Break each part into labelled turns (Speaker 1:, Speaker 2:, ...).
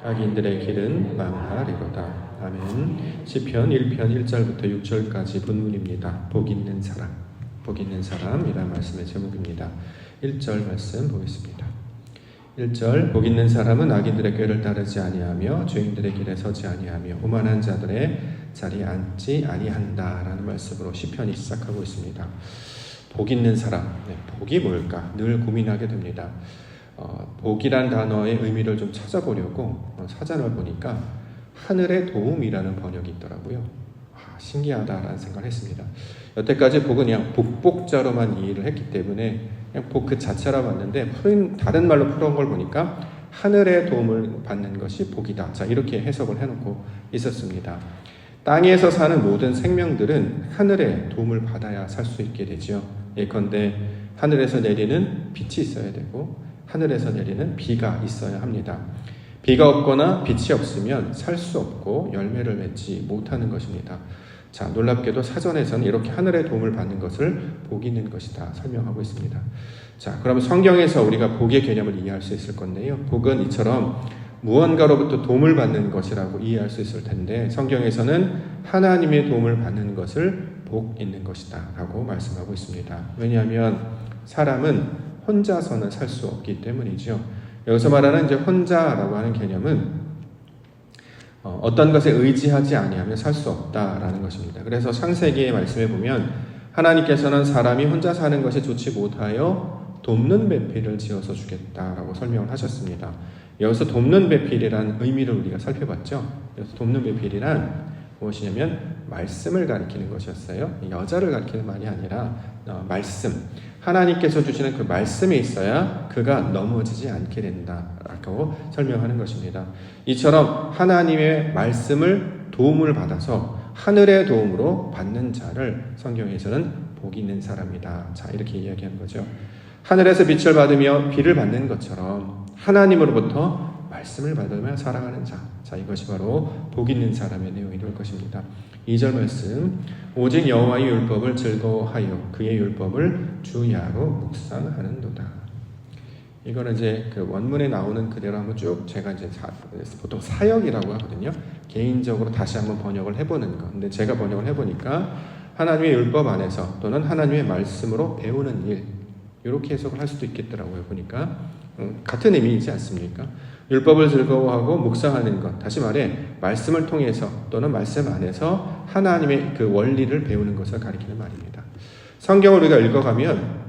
Speaker 1: 악인들의 길은 망하리로다. 아멘. 시편 1편 1절부터 6절까지 본문입니다. 복 있는 사람, 복 있는 사람이라는 말씀의 제목입니다. 1절 말씀 보겠습니다. 1절 복 있는 사람은 악인들의 꾀를 따르지 아니하며 죄인들의 길에 서지 아니하며 오만한 자들의 자리에 앉지 아니한다 라는 말씀으로 시편이 시작하고 있습니다. 복 있는 사람, 복이 뭘까 늘 고민하게 됩니다. 복이란 단어의 의미를 좀 찾아보려고 사전을 보니까 하늘의 도움이라는 번역이 있더라고요. 신기하다라는 생각을 했습니다. 여태까지 복은 그냥 복복자로만 이해를 했기 때문에 그냥 복 그 자체라 봤는데 다른 말로 풀어온 걸 보니까 하늘의 도움을 받는 것이 복이다. 자, 이렇게 해석을 해놓고 있었습니다. 땅에서 사는 모든 생명들은 하늘의 도움을 받아야 살 수 있게 되죠. 예컨대 하늘에서 내리는 빛이 있어야 되고 하늘에서 내리는 비가 있어야 합니다. 비가 없거나 빛이 없으면 살 수 없고 열매를 맺지 못하는 것입니다. 자, 놀랍게도 사전에서는 이렇게 하늘의 도움을 받는 것을 복 있는 것이다 설명하고 있습니다. 자, 그러면 성경에서 우리가 복의 개념을 이해할 수 있을 건데요. 복은 이처럼 무언가로부터 도움을 받는 것이라고 이해할 수 있을 텐데 성경에서는 하나님의 도움을 받는 것을 복 있는 것이다 라고 말씀하고 있습니다. 왜냐하면 사람은 혼자서는 살 수 없기 때문이죠. 여기서 말하는 이제 혼자라고 하는 개념은 어떤 것에 의지하지 아니하면 살 수 없다라는 것입니다. 그래서 창세기의 말씀에 보면 하나님께서는 사람이 혼자 사는 것이 좋지 못하여 돕는 배필을 지어서 주겠다라고 설명을 하셨습니다. 여기서 돕는 배필이라는 의미를 우리가 살펴봤죠. 그래서 돕는 배필이란 무엇이냐면 말씀을 가리키는 것이었어요. 여자를 가리키는 말이 아니라 말씀. 하나님께서 주시는 그 말씀이 있어야 그가 넘어지지 않게 된다라고 설명하는 것입니다. 이처럼 하나님의 말씀을 도움을 받아서 하늘의 도움으로 받는 자를 성경에서는 복 있는 사람이다. 자, 이렇게 이야기하는 거죠. 하늘에서 빛을 받으며 비를 받는 것처럼 하나님으로부터 말씀을 받으며 살아가는 자. 자, 이것이 바로 복 있는 사람의 내용이 될 것입니다. 2절 말씀. 오직 여호와의 율법을 즐거워하여 그의 율법을 주야로 묵상하는도다. 이거는 이제 그 원문에 나오는 그대로 한번 쭉 제가 이제 보통 사역이라고 하거든요. 개인적으로 다시 한번 번역을 해보는 거. 근데 제가 번역을 해보니까 하나님의 율법 안에서 또는 하나님의 말씀으로 배우는 일. 이렇게 해석을 할 수도 있겠더라고요. 보니까 같은 의미이지 않습니까? 율법을 즐거워하고 묵상하는 것, 다시 말해 말씀을 통해서 또는 말씀 안에서 하나님의 그 원리를 배우는 것을 가리키는 말입니다. 성경을 우리가 읽어가면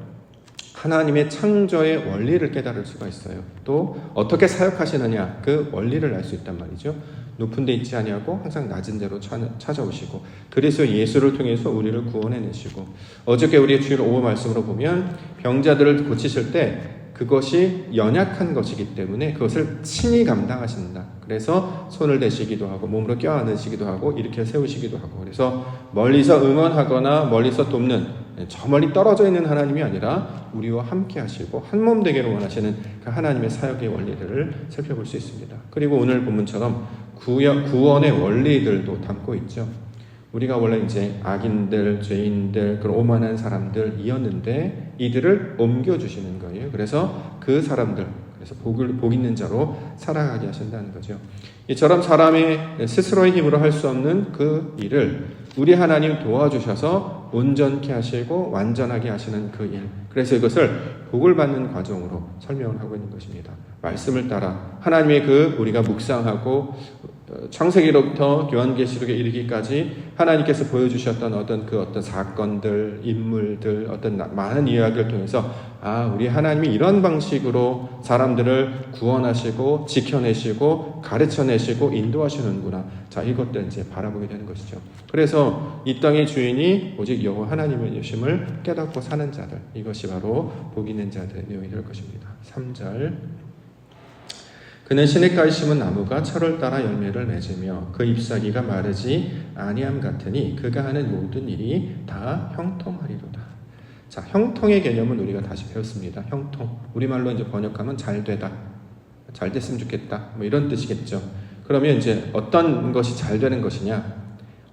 Speaker 1: 하나님의 창조의 원리를 깨달을 수가 있어요. 또 어떻게 사역하시느냐 그 원리를 알 수 있단 말이죠. 높은 데 있지 아니하고 항상 낮은 데로 찾아오시고 그래서 예수를 통해서 우리를 구원해내시고 어저께 우리의 주일 오후 말씀으로 보면 병자들을 고치실 때 그것이 연약한 것이기 때문에 그것을 친히 감당하신다. 그래서 손을 대시기도 하고 몸으로 껴안으시기도 하고 일으켜 세우시기도 하고 그래서 멀리서 응원하거나 멀리서 돕는 저 멀리 떨어져 있는 하나님이 아니라 우리와 함께 하시고 한 몸 되기를 원하시는 그 하나님의 사역의 원리들을 살펴볼 수 있습니다. 그리고 오늘 본문처럼 구원의 원리들도 담고 있죠. 우리가 원래 이제 악인들, 죄인들, 그런 오만한 사람들이었는데 이들을 옮겨주시는 거예요. 그래서 그 사람들, 그래서 복 있는 자로 살아가게 하신다는 거죠. 이처럼 사람의 스스로의 힘으로 할 수 없는 그 일을 우리 하나님 도와주셔서 온전케 하시고 완전하게 하시는 그 일. 그래서 이것을 복을 받는 과정으로 설명을 하고 있는 것입니다. 말씀을 따라 하나님의 그 우리가 묵상하고 창세기로부터 요한계시록에 이르기까지 하나님께서 보여주셨던 어떤 사건들, 인물들, 어떤 많은 이야기를 통해서 우리 하나님이 이런 방식으로 사람들을 구원하시고 지켜내시고 가르쳐내시고 인도하시는구나. 자, 이것들 이제 바라보게 되는 것이죠. 그래서 이 땅의 주인이 오직 여호와 하나님의 여심을 깨닫고 사는 자들, 이것이 바로 복 있는 자들의 내용이 될 것입니다. 3절. 그는 시냇가에 심은 나무가 철을 따라 열매를 맺으며 그 잎사귀가 마르지 아니함 같으니 그가 하는 모든 일이 다 형통하리로다. 자, 형통의 개념은 우리가 다시 배웠습니다. 형통. 우리말로 이제 번역하면 잘 되다. 잘 됐으면 좋겠다. 뭐 이런 뜻이겠죠. 그러면 이제 어떤 것이 잘 되는 것이냐?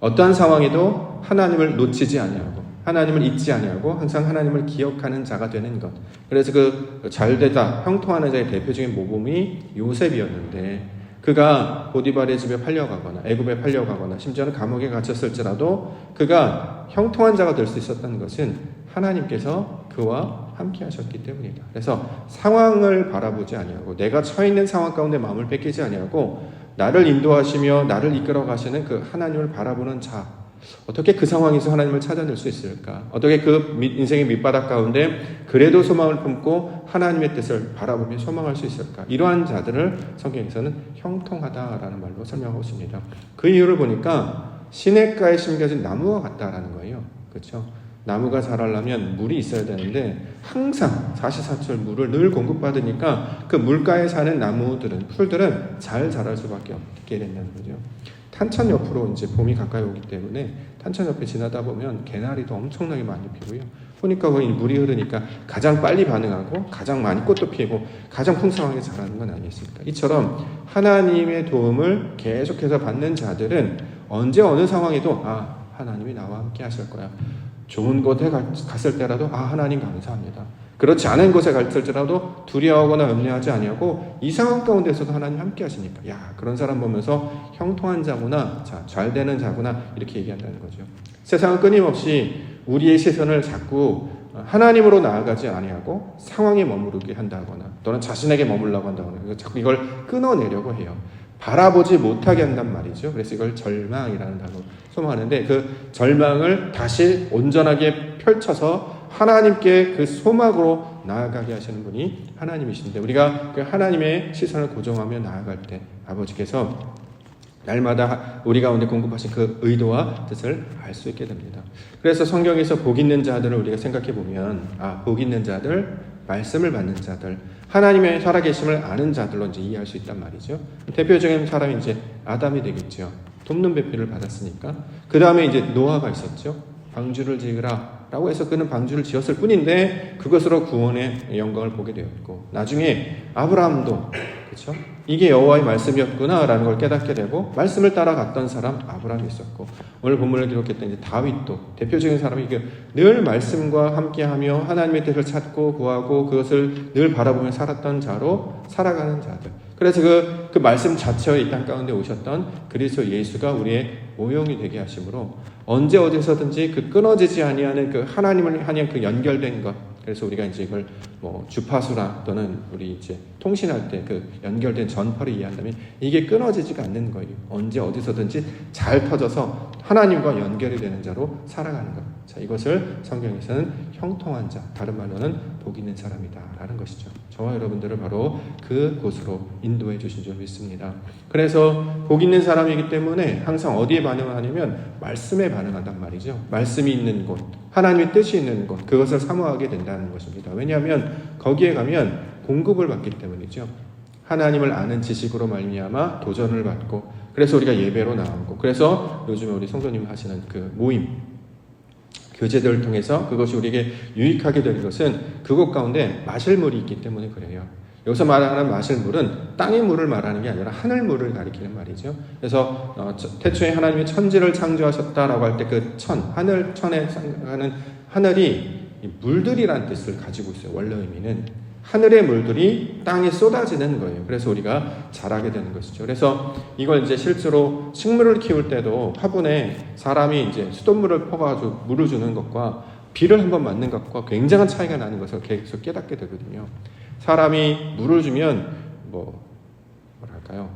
Speaker 1: 어떠한 상황에도 하나님을 놓치지 아니하고 하나님을 잊지 아니하고 항상 하나님을 기억하는 자가 되는 것. 그래서 그 잘되다, 형통하는 자의 대표적인 모범이 요셉이었는데 그가 보디발의 집에 팔려가거나 애굽에 팔려가거나 심지어는 감옥에 갇혔을지라도 그가 형통한 자가 될 수 있었던 것은 하나님께서 그와 함께 하셨기 때문이다. 그래서 상황을 바라보지 아니하고 내가 처해 있는 상황 가운데 마음을 뺏기지 아니하고 나를 인도하시며 나를 이끌어 가시는 그 하나님을 바라보는 자, 어떻게 그 상황에서 하나님을 찾아낼 수 있을까? 어떻게 그 인생의 밑바닥 가운데 그래도 소망을 품고 하나님의 뜻을 바라보며 소망할 수 있을까? 이러한 자들을 성경에서는 형통하다라는 말로 설명하고 있습니다. 그 이유를 보니까 시냇가에 심겨진 나무와 같다라는 거예요. 그렇죠? 나무가 자라려면 물이 있어야 되는데 항상 사시사철 물을 늘 공급받으니까 그 물가에 사는 나무들은, 풀들은 잘 자랄 수밖에 없게 된다는 거죠. 탄천 옆으로 이제 봄이 가까이 오기 때문에 탄천 옆에 지나다 보면 개나리도 엄청나게 많이 피고요. 보니까 거기 물이 흐르니까 가장 빨리 반응하고 가장 많이 꽃도 피고 가장 풍성하게 자라는 건 아니겠습니까? 이처럼 하나님의 도움을 계속해서 받는 자들은 언제 어느 상황에도 하나님이 나와 함께 하실 거야. 좋은 곳에 갔을 때라도 하나님 감사합니다. 그렇지 않은 곳에 갈지라도 두려워하거나 염려하지 아니하고 이 상황 가운데서도 하나님 함께 하시니까 그런 사람 보면서 형통한 자구나, 잘 되는 자구나 이렇게 얘기한다는 거죠. 세상은 끊임없이 우리의 시선을 자꾸 하나님으로 나아가지 아니하고 상황에 머무르게 한다거나 또는 자신에게 머물라고 한다거나 자꾸 이걸 끊어내려고 해요. 바라보지 못하게 한단 말이죠. 그래서 이걸 절망이라는 단어로 소망하는데 그 절망을 다시 온전하게 펼쳐서 하나님께 그 소망으로 나아가게 하시는 분이 하나님이신데 우리가 그 하나님의 시선을 고정하며 나아갈 때 아버지께서 날마다 우리 가운데 공급하신 그 의도와 뜻을 알 수 있게 됩니다. 그래서 성경에서 복 있는 자들을 우리가 생각해 보면 복 있는 자들, 말씀을 받는 자들, 하나님의 살아계심을 아는 자들로 이제 이해할 수 있단 말이죠. 대표적인 사람이 이제 아담이 되겠죠. 돕는 배필을 받았으니까. 그 다음에 이제 노아가 있었죠. 방주를 지으라 라고 해서 그는 방주를 지었을 뿐인데 그것으로 구원의 영광을 보게 되었고 나중에 아브라함도 그렇죠? 이게 여호와의 말씀이었구나 라는 걸 깨닫게 되고 말씀을 따라갔던 사람 아브라함이 있었고 오늘 본문을 기록했던 이제 다윗도 대표적인 사람이 늘 말씀과 함께하며 하나님의 뜻을 찾고 구하고 그것을 늘 바라보며 살았던 자로 살아가는 자들. 그래서 그 말씀 자체의 이 땅 가운데 오셨던 그리스도 예수가 우리의 모형이 되게 하심으로 언제 어디서든지 그 끊어지지 아니하는 그 하나님을 향한 그 연결된 것. 그래서 우리가 이제 이걸 주파수라 또는 우리 이제 통신할 때 그 연결된 전파를 이해한다면 이게 끊어지지가 않는 거예요. 언제 어디서든지 잘 터져서 하나님과 연결이 되는 자로 살아가는 것. 자, 이것을 성경에서는 형통한 자, 다른 말로는 복 있는 사람이다라는 것이죠. 저와 여러분들을 바로 그 곳으로 인도해 주신 줄 믿습니다. 그래서 복 있는 사람이기 때문에 항상 어디에 반응하냐면 말씀에 반응한단 말이죠. 말씀이 있는 곳, 하나님의 뜻이 있는 곳, 그것을 사모하게 된다는 것입니다. 왜냐하면 거기에 가면 공급을 받기 때문이죠. 하나님을 아는 지식으로 말미암아 도전을 받고 그래서 우리가 예배로 나오고 그래서 요즘에 우리 성도님 하시는 그 모임 교제들을 통해서 그것이 우리에게 유익하게 되는 것은 그것 가운데 마실 물이 있기 때문에 그래요. 여기서 말하는 마실 물은 땅의 물을 말하는 게 아니라 하늘 물을 가리키는 말이죠. 그래서 태초에 하나님이 천지를 창조하셨다라고 할 때 그 하늘천에 하는 하늘이 물들이라는 뜻을 가지고 있어요. 원래 의미는 하늘의 물들이 땅에 쏟아지는 거예요. 그래서 우리가 자라게 되는 것이죠. 그래서 이걸 이제 실제로 식물을 키울 때도 화분에 사람이 이제 수돗물을 퍼가지고 물을 주는 것과 비를 한번 맞는 것과 굉장한 차이가 나는 것을 계속 깨닫게 되거든요. 사람이 물을 주면 뭐랄까요?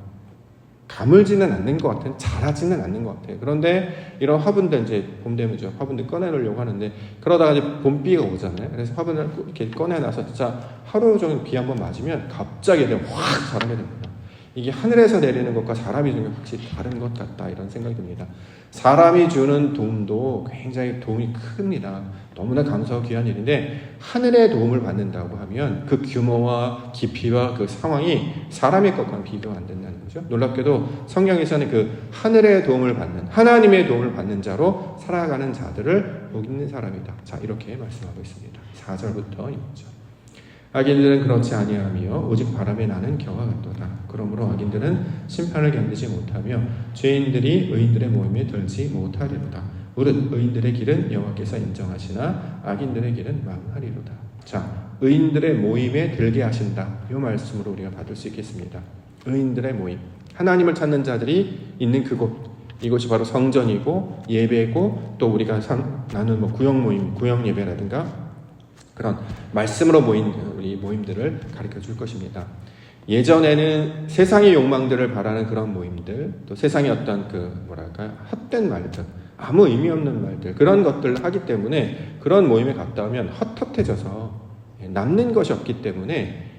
Speaker 1: 가물지는 않는 것 같아요. 자라지는 않는 것 같아요. 그런데 이런 화분들 이제 봄 되면 화분들 꺼내놓으려고 하는데 그러다가 이제 봄비가 오잖아요. 그래서 화분을 이렇게 꺼내놔서 진짜 하루 종일 비 한번 맞으면 갑자기 확 자라게 됩니다. 이게 하늘에서 내리는 것과 사람이 주는 게 확실히 다른 것 같다 이런 생각이 듭니다. 사람이 주는 도움도 굉장히 도움이 큽니다. 너무나 감사하고 귀한 일인데 하늘의 도움을 받는다고 하면 그 규모와 깊이와 그 상황이 사람의 것과는 비교가 안 된다는 거죠. 놀랍게도 성경에서는 그 하늘의 도움을 받는 하나님의 도움을 받는 자로 살아가는 자들을 복 있는 사람이다. 자, 이렇게 말씀하고 있습니다. 4절부터 6절. 악인들은 그렇지 아니하며 오직 바람에 나는 겨와 같도다. 그러므로 악인들은 심판을 견디지 못하며 죄인들이 의인들의 모임에 들지 못하리로다. 무릇 의인들의 길은 여호와께서 인정하시나 악인들의 길은 망하리로다. 자, 의인들의 모임에 들게 하신다. 이 말씀으로 우리가 받을 수 있겠습니다. 의인들의 모임. 하나님을 찾는 자들이 있는 그곳, 이곳이 바로 성전이고 예배고 또 우리가 나눈 구역 모임, 구역 예배라든가 그런 말씀으로 모인 우리 모임들을 가르쳐 줄 것입니다. 예전에는 세상의 욕망들을 바라는 그런 모임들, 또 세상의 어떤 헛된 말들, 아무 의미 없는 말들, 그런 것들을 하기 때문에 그런 모임에 갔다 오면 헛헛해져서 남는 것이 없기 때문에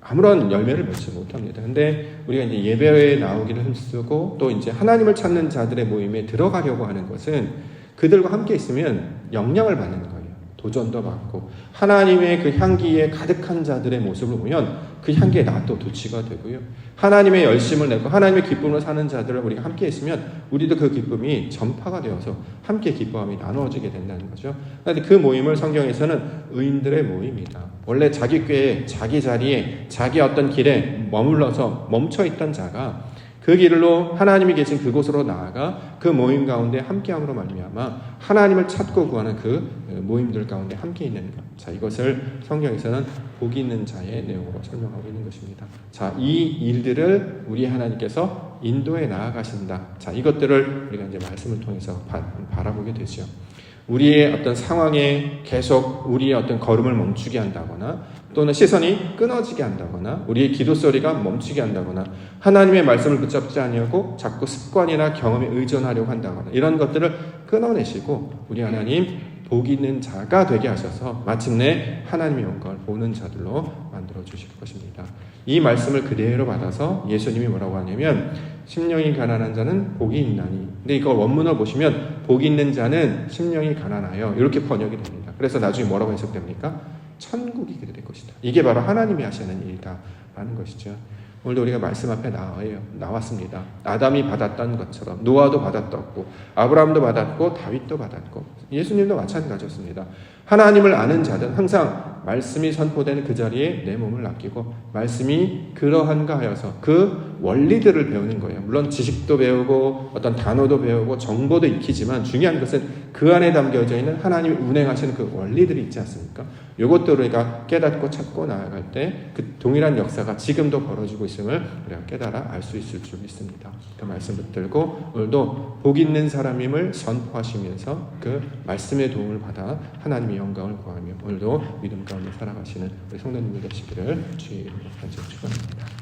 Speaker 1: 아무런 열매를 맺지 못합니다. 근데 우리가 이제 예배에 나오기를 힘쓰고 또 이제 하나님을 찾는 자들의 모임에 들어가려고 하는 것은 그들과 함께 있으면 영향을 받는 거예요. 도전도 받고 하나님의 그 향기에 가득한 자들의 모습을 보면 그 향기에 나도 도취가 되고요. 하나님의 열심을 내고 하나님의 기쁨으로 사는 자들을 우리가 함께 있으면 우리도 그 기쁨이 전파가 되어서 함께 기뻐함이 나누어지게 된다는 거죠. 그런데 그 모임을 성경에서는 의인들의 모임이다. 원래 자기 꾀에 자기 자리에 자기 어떤 길에 머물러서 멈춰있던 자가 그 길로 하나님이 계신 그곳으로 나아가 그 모임 가운데 함께함으로 말미암아 하나님을 찾고 구하는 그 모임들 가운데 함께 있는 것. 자, 이것을 성경에서는 복 있는 자의 내용으로 설명하고 있는 것입니다. 자, 이 일들을 우리 하나님께서 인도에 나아가신다. 자, 이것들을 우리가 이제 말씀을 통해서 바라보게 되죠. 우리의 어떤 상황에 계속 우리의 어떤 걸음을 멈추게 한다거나 또는 시선이 끊어지게 한다거나 우리의 기도 소리가 멈추게 한다거나 하나님의 말씀을 붙잡지 아니하고 자꾸 습관이나 경험에 의존하려고 한다거나 이런 것들을 끊어내시고 우리 하나님 복 있는 자가 되게 하셔서 마침내 하나님의 영광을 보는 자들로 만들어 주실 것입니다. 이 말씀을 그대로 받아서 예수님이 뭐라고 하냐면 심령이 가난한 자는 복이 있나니, 근데 이거 원문을 보시면 복 있는 자는 심령이 가난하여 이렇게 번역이 됩니다. 그래서 나중에 뭐라고 해석됩니까? 천국이 그리 될 것이다. 이게 바로 하나님이 하시는 일이다 라는 것이죠. 오늘도 우리가 말씀 앞에 나왔습니다. 아담이 받았던 것처럼 노아도 받았었고 아브라함도 받았고 다윗도 받았고 예수님도 마찬가지였습니다. 하나님을 아는 자는 항상 말씀이 선포되는 그 자리에 내 몸을 맡기고 말씀이 그러한가 하여서 그 원리들을 배우는 거예요. 물론 지식도 배우고 어떤 단어도 배우고 정보도 익히지만 중요한 것은 그 안에 담겨져 있는 하나님이 운행하시는 그 원리들이 있지 않습니까? 이것도 우리가 깨닫고 찾고 나아갈 때 그 동일한 역사가 지금도 벌어지고 있음을 우리가 깨달아 알 수 있을 줄 믿습니다. 그 말씀 붙들고 오늘도 복 있는 사람임을 선포하시면서 그 말씀의 도움을 받아 하나님의 영광을 구하며 오늘도 믿음 가운데 살아가시는 우리 성도님들 되시기를 주의 이름으로 간절히 축원합니다.